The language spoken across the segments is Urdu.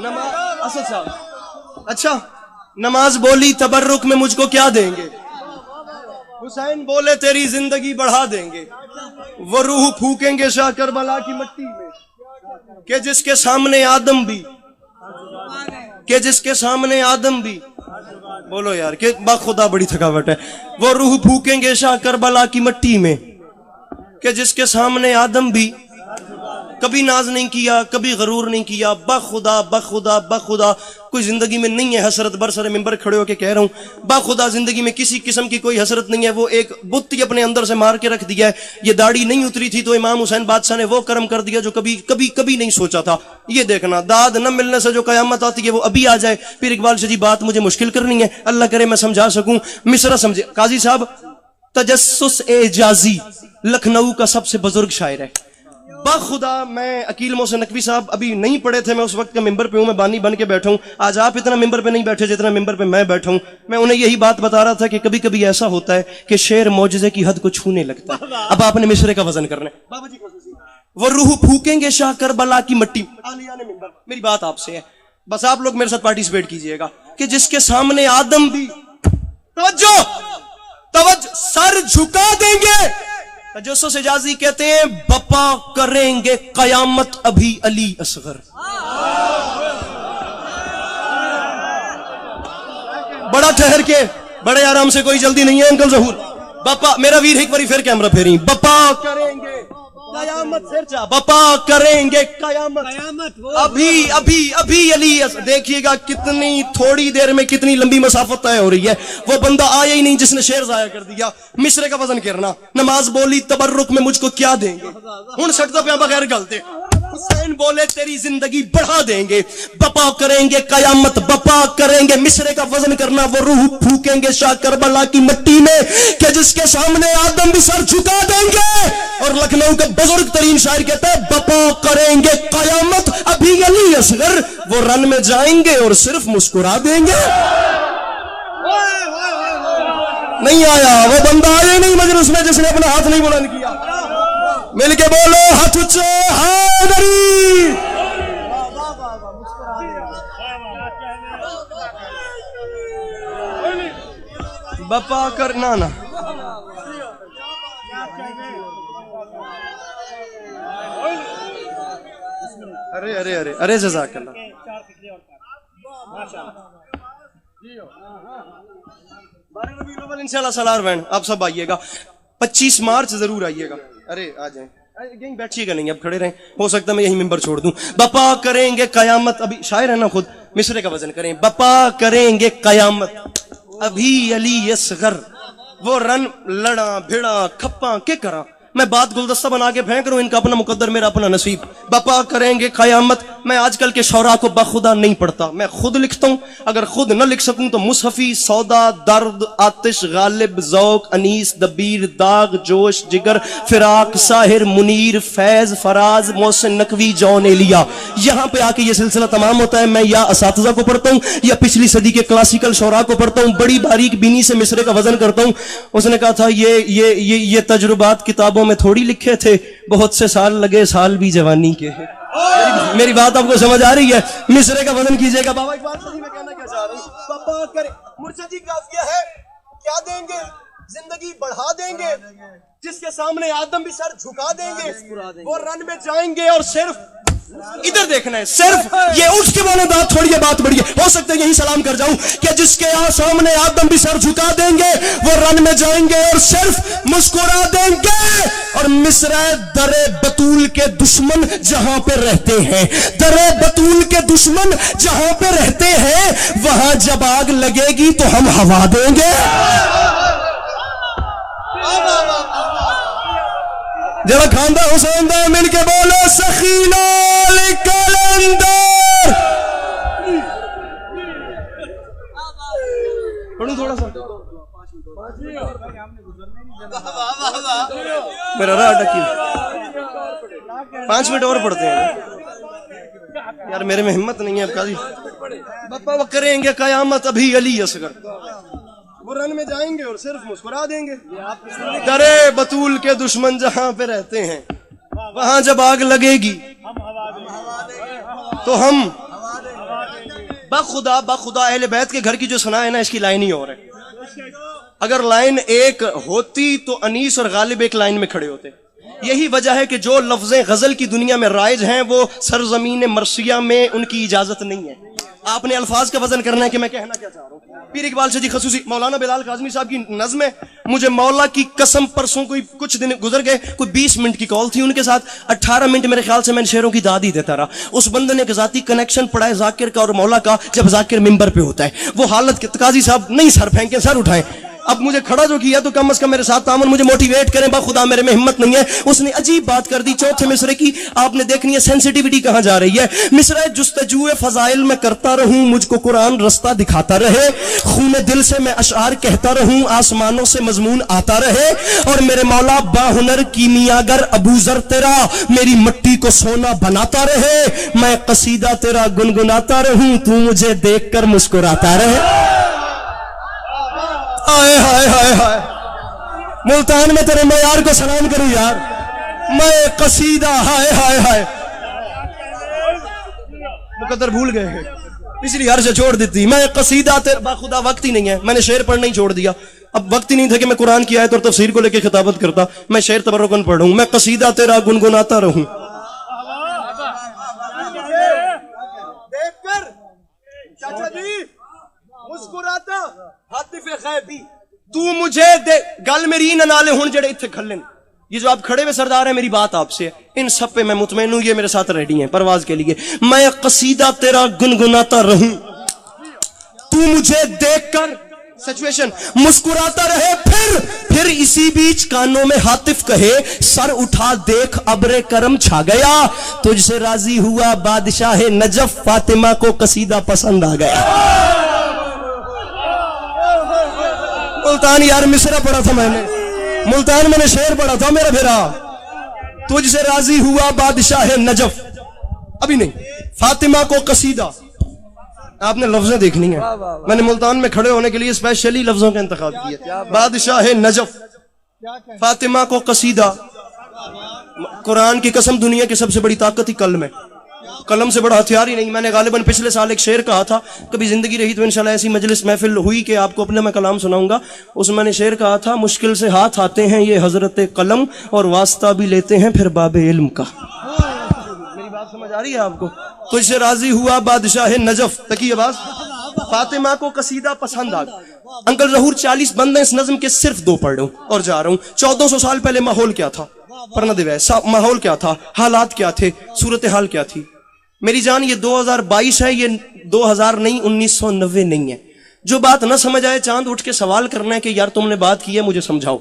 اسد صاحب اچھا نماز بولی تبرک میں مجھ کو کیا دیں گے؟ حسین بولے تیری زندگی بڑھا دیں گے، وہ روح پھونکیں گے شاہ کربلا کی مٹی میں کہ جس کے سامنے آدم بھی بولو یار کہ خدا بڑی تھکاوٹ ہے، وہ روح پھونکیں گے شاہ کربلا کی مٹی میں کہ جس کے سامنے آدم بھی کبھی ناز نہیں کیا، کبھی غرور نہیں کیا، بخدا بخدا بخدا کوئی زندگی میں نہیں ہے حسرت، برسر ممبر کھڑے ہو کے کہہ رہا ہوں بخدا زندگی میں کسی قسم کی کوئی حسرت نہیں ہے، وہ ایک بت ہی اپنے اندر سے مار کے رکھ دیا ہے، یہ داڑھی نہیں اتری تھی تو امام حسین بادشاہ نے وہ کرم کر دیا جو کبھی کبھی کبھی نہیں سوچا تھا، یہ دیکھنا داد نہ ملنے سے جو قیامت آتی ہے وہ ابھی آ جائے۔ پھر اقبال سے جی بات مجھے مشکل کرنی ہے، اللہ کرے میں سمجھا سکوں، مصرع سمجھے قاضی صاحب تجسس اعجازی لکھنؤ کا سب سے بزرگ شاعر ہے، بخدا میں عقیل محسن نقوی صاحب ابھی نہیں پڑھے تھے، میں اس وقت کا ممبر پہ ہوں، میں بانی بن کے بیٹھا ہوں، آج آپ اتنا ممبر پہ نہیں بیٹھے جتنا ممبر پہ میں بیٹھا ہوں، میں انہیں یہی بات بتا رہا تھا کہ کبھی کبھی ایسا ہوتا ہے کہ شعر معجزے کی حد کو چھونے لگتا ہے۔ اب آپ نے مصرے کا وزن کرنا ہے، بابا جی وہ روح پھونکیں گے شاہ کربلا کی مٹی، عالیان ممبر، میری بات آپ سے ہے، بس آپ لوگ میرے ساتھ پارٹیسپیٹ کیجئے گا کہ جس کے سامنے آدم بھی توجہ سر جھکا دیں گے، تجسس اعجازی کہتے ہیں بپا کریں گے قیامت ابھی علی اصغر، بڑا ٹھہر کے بڑے آرام سے، کوئی جلدی نہیں ہے انکل ظہور، بپا میرا ویر ایک باری پھر کیمرہ پھیری، بپا کریں گے قیامت، پھر چاہ بپا کریں گے قیامت ابھی ابھی ابھی علی، دیکھیے گا کتنی تھوڑی دیر میں کتنی لمبی مسافت طے ہو رہی ہے، وہ بندہ آیا ہی نہیں جس نے شعر ضائع کر دیا۔ مصرے کا وزن کرنا، نماز بولی تبرک میں مجھ کو کیا دیں گے، ہن سکتا پہ بغیر گلتے، حسین بولے تیری زندگی بڑھا دیں گے، بپا کریں گے قیامت، بپا کریں گے، مصرے کا وزن کرنا، وہ روح پھونکیں گے شاہ کربلا کی مٹی میں کہ جس کے سامنے آدم بھی سر جھکا دیں گے، اور لکھنؤ کا بزرگ ترین شاعر کہتا ہے بپا کریں گے قیامت ابھی علی اصغر، وہ رن میں جائیں گے اور صرف مسکرا دیں گے۔ نہیں آیا وہ بندہ، آیا نہیں مجلس میں جس نے اپنا ہاتھ نہیں بلند کیا، مل کے بولو ہاتھ اچھے حیدری، بپا کرنا نا ارے ارے ارے ارے جزاک اللہ، انشاءاللہ سالار وین آپ سب آئیے گا، 25 مارچ ضرور آئیے گا، ارے آ جائیں بیٹھیے گا نہیں، اب کھڑے رہیں، ہو سکتا ہے میں یہی ممبر چھوڑ دوں۔ بپا کریں گے قیامت ابھی، شاعر ہے نا خود، مصرے کا وزن کریں، بپا کریں گے قیامت ابھی علی اصغر، وہ رن لڑا بھیڑا کھپاں کے کراں، میں بات گلدستہ بنا کے پھینک رہا ہوں، ان کا اپنا مقدر میرا اپنا نصیب، بپا کریں گے قیامت۔ میں آج کل کے شعراء کو بخدا نہیں پڑھتا، میں خود لکھتا ہوں، اگر خود نہ لکھ سکوں تو مصحفی، سودا، درد، آتش، غالب، ذوق، انیس، دبیر، داغ، جوش، جگر، فراق، ساحر، منیر، فیض، فراز، محسن نقوی، جون ایلیا، یہاں پہ آ کے یہ سلسلہ تمام ہوتا ہے۔ میں یا اساتذہ کو پڑھتا ہوں یا پچھلی صدی کے کلاسیکل شعراء کو پڑھتا ہوں، بڑی باریک بینی سے مصرے کا وزن کرتا ہوں۔ اس نے کہا تھا یہ تجربات کتابوں میں تھوڑی لکھے تھے، بہت سے سال لگے، سال بھی جوانی کے ہیں۔ میری بات آپ کو سمجھ آ رہی ہے؟ مصرے کا وزن کیجئے گا۔ بابا اقبال صاحب میں کہنا کیا چاہ رہا ہوں، بابا کرے مرشد جی قافیہ ہے، کیا دیں گے، زندگی بڑھا دیں گے، جس کے سامنے آدم بھی سر جھکا دیں گے، وہ رن میں جائیں گے، اور صرف ادھر دیکھنا ہے، صرف یہ اٹھ کے بولے بات تھوڑی ہے، بات بڑی ہے، ہو سکتا ہے یہی سلام کر جاؤں کہ جس کے سامنے آدم بھی سر جھکا دیں گے، وہ رن میں جائیں گے اور صرف مسکرا دیں گے۔ اور مصرع در بطول کے دشمن جہاں پہ رہتے ہیں، در بطول کے دشمن جہاں پہ رہتے ہیں، وہاں جب آگ لگے گی تو ہم ہوا دیں گے۔ ذرا کھاندہ حسین دا مل کے بولو سخینہ کلندر، پڑھوں تھوڑا سا میرا راہ ڈکی، 5 منٹ اور پڑھتے ہیں یار، میرے میں ہمت نہیں ہے اب قاضی۔ بپا وہ کریں گے قیامت ابھی علی اصغر، وہ رن میں جائیں گے اور صرف مسکرا دیں گے۔ درے بطول کے دشمن جہاں پہ رہتے ہیں، وہاں جب آگ لگے گی تو ہم بخدا اہل بیت کے گھر کی جو ثنا ہے نا، اس کی لائن ہی اور ہے. اگر لائن ایک ہوتی تو انیس اور غالب ایک لائن میں کھڑے ہوتے. یہی وجہ ہے کہ جو لفظیں غزل کی دنیا میں رائج ہیں وہ سرزمین مرثیہ میں ان کی اجازت نہیں ہے. آپ نے الفاظ کا وزن کرنا ہے کہ میں کہنا کیا چاہ رہا ہوں. پیر اقبال سے جی خصوصی مولانا بلال کاظمی صاحب کی نظم ہے، مجھے مولا کی قسم پرسوں کوئی کچھ دن گزر گئے، کوئی 20 منٹ کی کال تھی ان کے ساتھ، 18 منٹ میرے خیال سے میں شعروں کی داد ہی دیتا رہا. اس بندے نے ایک ذاتی کنیکشن پڑھا ہے ذاکر کا اور مولا کا. جب ذاکر ممبر پہ ہوتا ہے وہ حالت قاضی صاحب نہیں سر پھینکیں، سر اٹھائیں. اب مجھے کھڑا جو کیا تو کم از کم میرے ساتھ تعاون، مجھے موٹیویٹ کریں. خدا میرے میں ہمت نہیں ہے. اس نے عجیب بات کر دی چوتھے مصرے کی، آپ نے دیکھنی ہے سینسٹیوٹی کہاں جا رہی ہے. مصرع جستجو فضائل میں کرتا رہوں، مجھ کو قرآن رستہ دکھاتا رہے، خون دل سے میں اشعار کہتا رہوں، آسمانوں سے مضمون آتا رہے، اور میرے مولا باہنر کیمیاگر ابو ذر تیرا میری مٹی کو سونا بناتا رہے. میں قصیدہ تیرا گنگناتا رہوں، تو مجھے دیکھ کر مسکراتا رہے. ہائے ہائے ہائے ہائے، ملتان میں تیرے معیار کو سلام کروں یار. میں قصیدہ، ہائے ہائے ہائے، مقدر بھول گئے ہیں اس لیے ہر سے چھوڑ دیتی. میں قصیدہ تیرا، باخدا وقت ہی نہیں ہے، میں نے شعر پڑھنا ہی چھوڑ دیا. اب وقت ہی نہیں تھا کہ میں قرآن کی آیت اور تفسیر کو لے کے خطابت کرتا. میں شعر تبرکن پڑھوں. میں قصیدہ تیرا گنگناتا رہوں. دیکھ کر چاچا جی مسکراتا حاطف غیبی، تو مجھے دے گل میری نہ نالے ہون جڑے اتھے کھلن. یہ جو آپ کھڑے ہوئے سردار ہیں، میری بات آپ سے ہے، ان سب پہ میں مطمئن ہوں یہ میرے ساتھ ریڈی ہیں پرواز کے لیے. میں قصیدہ تیرا گنگناتا رہوں، تو مجھے دیکھ کر سچویشن مسکراتا رہے. پھر اسی بیچ کانوں میں حاطف کہے، سر اٹھا دیکھ ابر کرم چھا گیا، تجھ سے راضی ہوا بادشاہ نجف، فاطمہ کو قصیدہ پسند آ گیا. ملتان یار مصرع پڑھا تھا میں نے، ملتان میں نے شعر پڑھا تھا میرا بھیرا. تجھ سے راضی ہوا بادشاہ نجف، ابھی نہیں، فاطمہ کو قصیدہ. آپ نے لفظیں دیکھنی ہیں، میں نے ملتان میں کھڑے ہونے کے لیے اسپیشلی لفظوں کا انتخاب کیا. بادشاہ نجف، فاطمہ کو قصیدہ. قرآن کی قسم دنیا کی سب سے بڑی طاقت ہی قلم ہے، قلم سے بڑا ہتھیار ہی نہیں. میں نے غالباً پچھلے سال ایک شعر کہا تھا، کبھی زندگی رہی تو انشاءاللہ ایسی مجلس محفل ہوئی کہ آپ کو اپنے میں کلام سناؤں گا. اس میں نے شعر کہا تھا، مشکل سے ہاتھ آتے ہیں یہ حضرت قلم، اور واسطہ بھی لیتے ہیں پھر باب علم کا. میری بات سمجھ آ رہی ہے آپ کو؟ تجھ سے راضی ہوا بادشاہ نجف، تکیے باز، فاطمہ کو قصیدہ پسند آ گیا. انکل ظہور 40 بند ہیں، اس نظم کے صرف 2 پڑھ رہا ہوں اور جا رہا ہوں. 1400 سال پہلے ماحول کیا تھا؟ پرنا دیویس، ماحول کیا تھا؟ حالات کیا تھے؟ صورتحال کیا تھی؟ میری جان یہ 2022 ہے، یہ 2000 نہیں، 1990 نہیں ہے. جو بات نہ سمجھ آئے چاند اٹھ کے سوال کرنا ہے کہ یار تم نے بات کی ہے مجھے سمجھاؤ،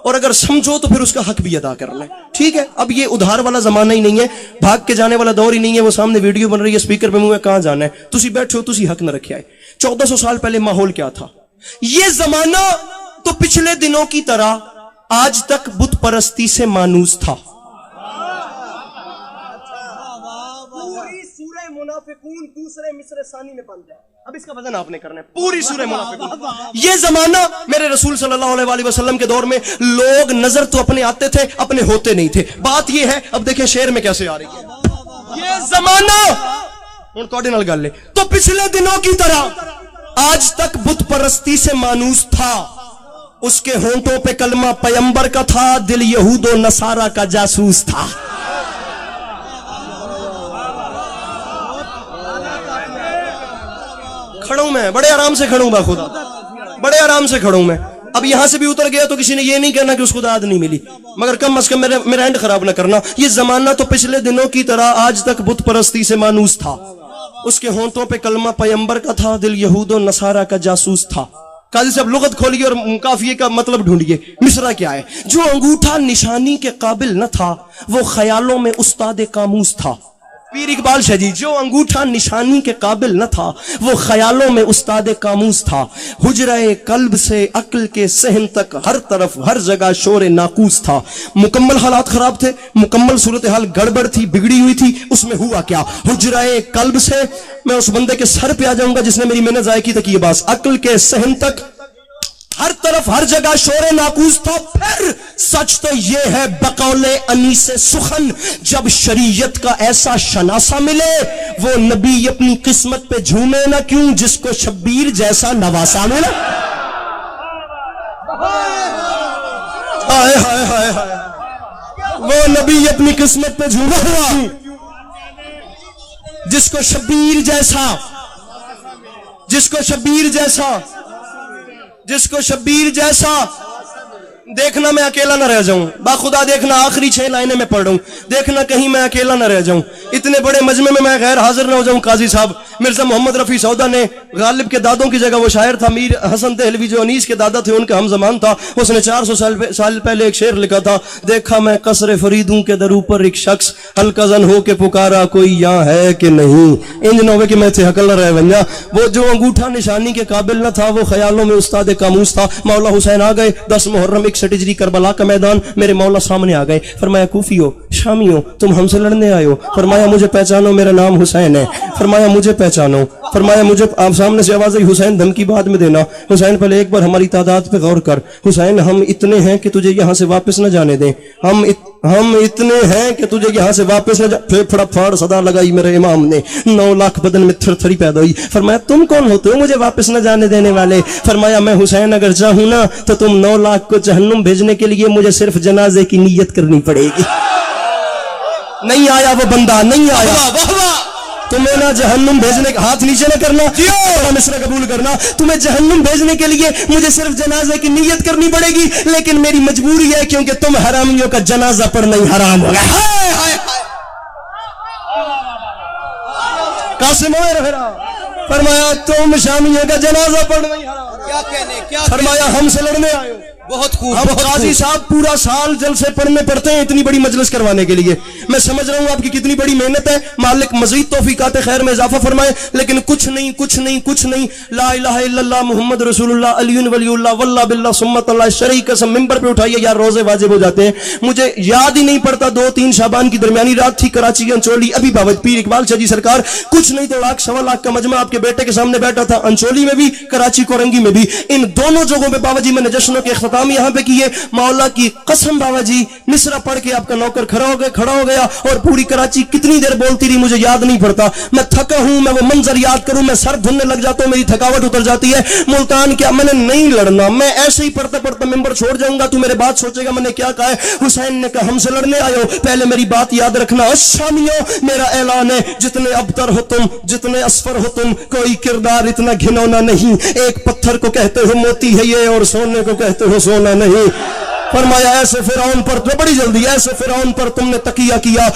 اور اگر سمجھو تو پھر اس کا حق بھی ادا کرنا ہے. ٹھیک ہے، اب یہ ادھار والا زمانہ ہی نہیں ہے، بھاگ کے جانے والا دور ہی نہیں ہے. وہ سامنے ویڈیو بن رہی ہے، اسپیکر پہ منہ ہے، کہاں جانا ہے؟ تسی بیٹھو، تسی حق نہ رکھے آئے. 1400 سال پہلے ماحول کیا تھا؟ یہ زمانہ تو پچھلے دنوں کی طرح آج تک بت پرستی سے مانوس تھا. منافقون دوسرے مصرع ثانی میں بند ہے. اب اس کا وزن آپ نے کرنا ہے، پوری سورہ منافقون. یہ زمانہ میرے رسول صلی اللہ علیہ وسلم کے دور میں لوگ نظر تو اپنے آتے تھے، اپنے ہوتے نہیں تھے. بات یہ ہے، اب دیکھیں شعر میں کیسے آ رہی ہے. یہ زمانہ ہن تواڈے نال گل ہے تو پچھلے دنوں کی طرح آج تک بت پرستی سے مانوس تھا. اس کے ہونٹوں پہ کلمہ پیمبر کا تھا، دل یہود و نصارہ کا جاسوس تھا. کھڑوں میں بڑے آرام سے کھڑوں، باخدا بڑے آرام سے کھڑوں میں. اب یہاں سے بھی اتر گیا تو کسی نے یہ نہیں کہنا کہ اس کو داد نہیں ملی، مگر کم از کم میرا اینڈ خراب نہ کرنا. یہ زمانہ تو پچھلے دنوں کی طرح آج تک بت پرستی سے مانوس تھا. اس کے ہونٹوں پہ کلمہ پیمبر کا تھا، دل یہود و نصارہ کا جاسوس تھا. قاضی صاحب لغت کھولیے اور قافیے کا مطلب ڈھونڈیے. مصرع کیا ہے؟ جو انگوٹھا نشانی کے قابل نہ تھا وہ خیالوں میں استاد قاموس تھا. پیر اقبال شاہ جی، جو انگوٹھا نشانی کے قابل نہ تھا وہ خیالوں میں استاد قاموس تھا. حجرہ قلب سے عقل کے صحن تک ہر طرف ہر جگہ شور ناقوس تھا. مکمل حالات خراب تھے، مکمل صورتحال گڑبڑ تھی، بگڑی ہوئی تھی. اس میں ہوا کیا؟ حجرہ قلب سے، میں اس بندے کے سر پہ آ جاؤں گا جس نے میری محنت ضائع کی تھی. یہ بات، عقل کے صحن تک ہر طرف ہر جگہ شور ناقوس تھا. پھر سچ تو یہ ہے بقول انیس سخن، جب شریعت کا ایسا شناسہ ملے وہ نبی اپنی قسمت پہ جھومے نہ کیوں جس کو شبیر جیسا نواسا ملا. ہائے ہائے ہائے ہائے، وہ نبی اپنی قسمت پہ جھوما ہوا جس کو شبیر جیسا، جس کو شبیر جیسا، جس کو شبیر جیسا. دیکھنا میں اکیلا نہ رہ جاؤں، باخدا دیکھنا آخری 6 لائنیں میں پڑھ رہا ہوں، دیکھنا کہیں میں اکیلا نہ رہ جاؤں، اتنے بڑے مجمع میں میں غیر حاضر نہ ہو جاؤں. قاضی صاحب مرزا محمد رفیع سودا نے، غالب کے دادوں کی جگہ وہ شاعر تھا میر حسن دہلوی جو انیس کے دادا تھے ان کا ہم زمان تھا، اس نے 400 سال پہلے ایک شعر لکھا تھا. دیکھا میں قصر فریدوں کے در اوپر ایک شخص، ہلکا زن ہو کے پکارا کوئی یہاں ہے کہ نہیں. انج نہ ہوئے کہ میں تھے حقل نہ رہ بنیا. وہ جو انگوٹھا نشانی کے قابل نہ تھا وہ خیالوں میں استاد کاموس تھا. مولا حسین آ گئے 10 محرم 61 ہجری کربلا کا میدان، میرے مولا سامنے آ گئے. فرمایا کوفی ہو، شامی ہو، تم ہم سے لڑنے آئے ہو. فرمایا مجھے پہچانو، میرا نام حسین ہے. فرمایا مجھے پہچانو. فرمایا مجھے، آپ سامنے سے آواز آئی حسین دھمکی بعد میں دینا. حسین پہلے ایک بار ہماری تعداد پہ غور کر. حسین ہم اتنے ہیں کہ تجھے یہاں سے واپس نہ جانے دیں. ہم اتنے ہیں کہ تجھے یہاں سے واپس نہ پھڑا پھاڑ صدا لگائی میرے امام نے. 9 لاکھ بدن میں تھر تھری پیدا ہوئی. فرمایا تم کون ہوتے ہو مجھے واپس نہ جانے دینے والے؟ فرمایا میں حسین اگر چاہوں نا تو تم 9 لاکھ کو جہنم بھیجنے کے لیے مجھے صرف جنازے کی نیت کرنی پڑے گی. نہیں آیا وہ بندہ، نہیں آیا. تمہیں نہ جہنم بھیجنے کا، ہاتھ نیچے نہ کرنا، مصرع قبول کرنا. تمہیں جہنم بھیجنے کے لیے مجھے صرف جنازے کی نیت کرنی پڑے گی، لیکن میری مجبوری ہے کیونکہ تم حرامیوں کا جنازہ پڑھنا ہی حرام ہوگا. قاسم فرمایا تم شامیوں کا جنازہ پڑھنا ہی حرام. فرمایا ہم سے لڑنے آئے ہو. بہت خوب. اب قاضی صاحب پورا سال جلسے پڑھنے پڑتے ہیں اتنی بڑی مجلس کروانے کے لیے. میں سمجھ رہا ہوں آپ کی کتنی بڑی محنت ہے، مالک مزید توفیقات خیر میں اضافہ فرمائے. لیکن کچھ نہیں کچھ نہیں کچھ نہیں. لا الہ الا اللہ محمد رسول اللہ علی ولی اللہ واللہ باللہ سمت اللہ شرعی قسم ممبر پہ اٹھائیے یار روزے واجب ہو جاتے ہیں. مجھے یاد ہی نہیں پڑتا 2-3 شعبان کی درمیانی رات تھی، کراچی انچولی، ابھی باوت پیر اقبال شاہ جی سرکار، کچھ نہیں تو 1.25 لاکھ کا مجمع آپ کے بیٹے کے سامنے بیٹھا تھا، انچولی میں بھی کراچی کورنگی میں بھی. ان دونوں جگہوں پہ بابا جی میں نے جشنوں کے اختتام یہاں پہ کیے. مولا کی قسم بابا جی مصرع پڑھ کے آپ کا نوکر کھڑا ہو گیا اور پوری کراچی کتنی دیر بولتی رہی مجھے یاد نہیں پڑتا. میں تھکا ہوں، میں وہ منظر یاد کروں میں سر دھننے لگ جاتا ہوں، میری تھکاوٹ اتر جاتی ہے. ملتان کیا میں نے نہیں لڑنا، میں ایسے ہی پڑھتے پڑھتے ممبر چھوڑ جاؤں گا. تو میرے بات سوچے گا میں نے کیا کہا ہے. حسین نے کہا ہم سے لڑنے آئے ہو، پہلے میری بات یاد رکھنا. شامیوں میرا اعلان ہے، جتنے ابتر ہو تم، جتنے اسفر ہو تم، کوئی کردار اتنا گھنونا نہیں. ایک پتھر کو کہتے ہو موتی ہے یہ اور سونے کو کہتے ہو سونا نہیں. فرمایا ایسے فرعون پر تو بڑی جلدی، ایسے فرعون پر تم نے تکیہ کیا،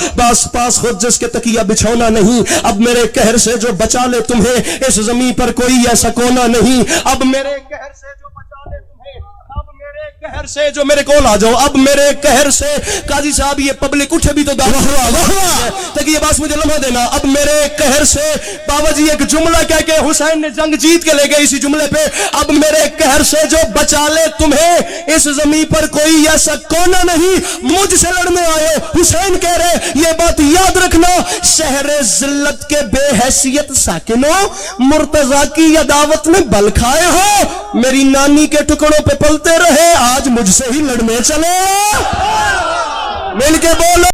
پاس خود جس کے تکیہ بچھونا نہیں. اب میرے قہر سے جو بچا لے تمہیں اس زمین پر کوئی ایسا کونا نہیں. اب میرے قہر سے جو بچا لے تمہیں، اب میرے قہر سے جو میرے کول آ جاؤ، اب میرے قہر سے. قاضی صاحب یہ پبلک اٹھے بھی تو تاکہ بات مجھے لمحہ دینا. اب میرے قہر سے بابا جی ایک جملہ کہہ کے حسین نے جنگ جیت کے لے گئے اسی جملے پہ. اب میرے قہر سے جو بچا لے تمہیں اس زمین پر کوئی ایسا کونا نہیں. مجھ سے لڑنے آئے حسین کہہ رہے یہ بات یاد رکھنا. شہر ذلت کے بے حیثیت ساکنوں، مرتضی کی عداوت میں بل کھائے ہو، میری نانی کے ٹکڑوں پہ پلتے رہے، آج مجھ سے ہی لڑنے چلے. مل کے بولو.